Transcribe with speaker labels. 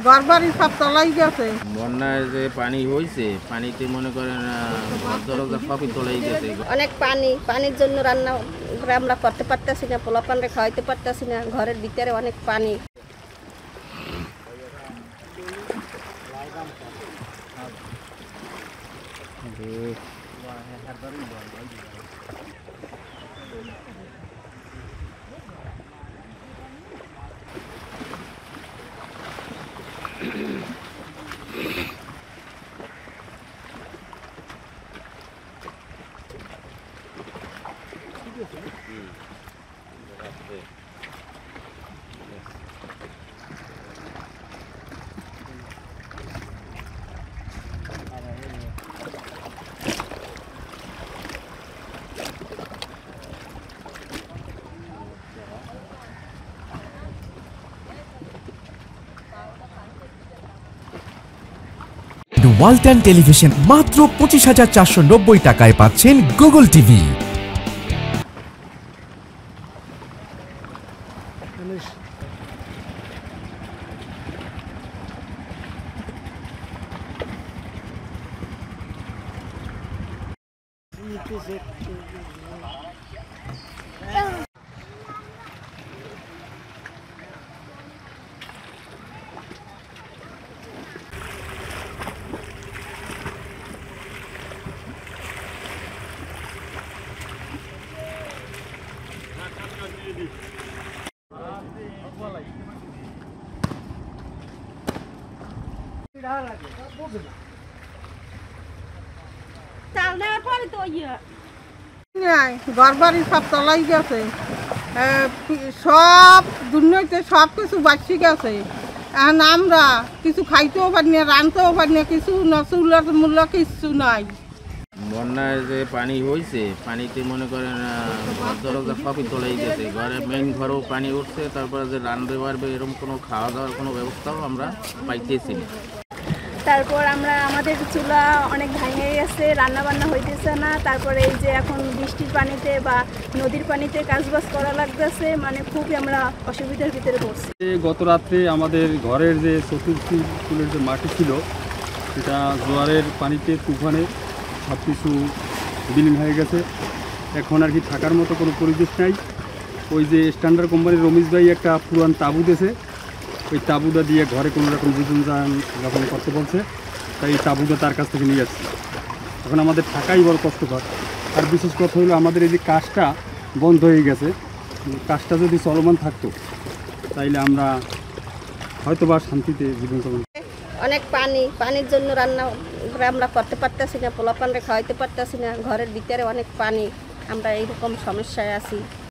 Speaker 1: ঘরবাড়ি সব তলাই গেছে।
Speaker 2: বন্যায় যে পানি হয়েছে, পানিতে মনে করেন দরজা সবই তলাই গেছে।
Speaker 3: অনেক পানির জন্য রান্না আমরা করতে পারতেছি না, পোলাপানরে খাওয়াইতে পারতেছি না, ঘরের ভিতরে অনেক পানি।
Speaker 4: ওয়ালটন টেলিভিশন মাত্র 25,490 টাকায় পাচ্ছেন গুগল টিভি।
Speaker 1: ঘরবাড়ি সব তলাই গেছে, সব দুনিয়াতে সব কিছু বাঁচি গেছে। এখন আমরা কিছু খাইতেও পারি না, রাঁধতেও পারি না, কিছু নচুলার মূল্য কিছু নাই।
Speaker 2: বন্যায় যে পানি হয়েছে, পানিতে মনে করেন দরজা সবই তলাই গেছে। মেইন ঘরেও পানি উঠছে, তারপরে যে রান্না বাড়বে এরকম কোনো খাওয়া দাওয়ার কোনো ব্যবস্থাও আমরা পাইতেছি না।
Speaker 3: তারপর আমাদের চুলা অনেক ভেঙে গেছে, রান্না বান্না হইতেছে না। তারপরে এই যে এখন বৃষ্টির পানিতে বা নদীর পানিতে কাজবাজ করা লাগতেছে, মানে খুবই আমরা অসুবিধার ভিতরে পড়ছি।
Speaker 5: গত রাত্রে আমাদের ঘরের যে চতুর্থী ফুলের যে মাটি ছিল, সেটা জোয়ারের পানিতে তুফানে সব কিছু বিলীন হয়ে গেছে। এখন আর কি থাকার মতো কোনো পরিবেশ নাই। ওই যে স্ট্যান্ডার্ড কোম্পানির রমেশ ভাই একটা পুরান তাঁবু দিয়েছে, ওই তাঁবুটা দিয়ে ঘরে কোনো রকম জীবনযাপন করতে বলছে, তাই এই তাঁবুটা তার কাছ থেকে নিয়ে আসছে। এখন আমাদের থাকাই বড় কষ্টকর। আর বিশেষ কথা হলো আমাদের এই যে কাজটা বন্ধ হয়ে গেছে, কাজটা যদি চলমান থাকতো তাইলে আমরা হয়তো বা শান্তিতে জীবনযাপন।
Speaker 3: অনেক পানির জন্য রান্না আমরা করতে পারতেছি না, পোলাপানরে খাওয়াইতে পারতেছি না, ঘরের ভিতরে অনেক পানি। আমরা এইরকম সমস্যায় আছি।